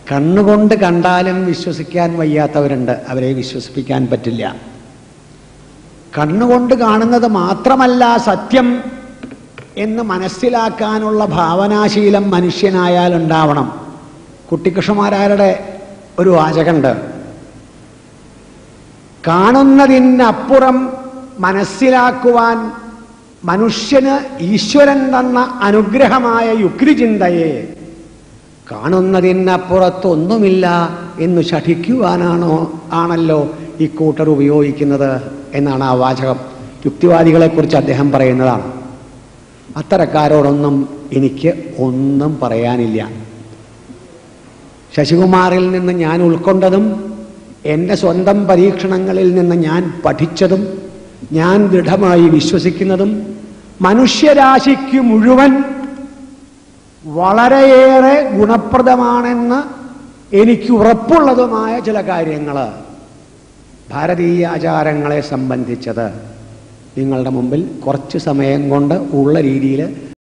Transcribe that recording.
കണ്ണുകൊണ്ട് കണ്ടാലും വിശ്വസിക്കാൻ വയ്യാത്തവരുണ്ട്, അവരെ വിശ്വസിപ്പിക്കാൻ പറ്റില്ല. കണ്ണുകൊണ്ട് കാണുന്നത് മാത്രമല്ല സത്യം എന്ന് മനസ്സിലാക്കാനുള്ള ഭാവനാശീലം മനുഷ്യനായാൽ ഉണ്ടാവണം. കുട്ടിക്കൃഷ്ണമാരാരുടെ ഒരു വാചകമുണ്ട്, കാണുന്നതിനപ്പുറം മനസ്സിലാക്കുവാൻ മനുഷ്യന് ഈശ്വരൻ തന്ന അനുഗ്രഹമായ യുക്തിചിന്തയെ കാണുന്നതിനപ്പുറത്തൊന്നുമില്ല എന്ന് ആണല്ലോ ഈ കൂട്ടർ ഉപയോഗിക്കുന്നത് എന്നാണ് ആ വാചകം. യുക്തിവാദികളെക്കുറിച്ച് അദ്ദേഹം പറയുന്നതാണ്. അത്തരക്കാരോടൊന്നും എനിക്ക് ഒന്നും പറയാനില്ല. ശശികുമാറിൽ നിന്ന് ഞാൻ ഉൾക്കൊണ്ടതും എൻ്റെ സ്വന്തം പരീക്ഷണങ്ങളിൽ നിന്ന് ഞാൻ പഠിച്ചതും ഞാൻ ദൃഢമായി വിശ്വസിക്കുന്നതും മനുഷ്യരാശിക്ക് മുഴുവൻ വളരെയേറെ ഗുണപ്രദമാണെന്ന് എനിക്ക് ഉറപ്പുള്ളതുമായ ചില കാര്യങ്ങൾ, ഭാരതീയ ആചാരങ്ങളെ സംബന്ധിച്ചത് നിങ്ങളുടെ മുമ്പിൽ കുറച്ച് സമയം കൊണ്ട് ഉള്ള രീതിയിൽ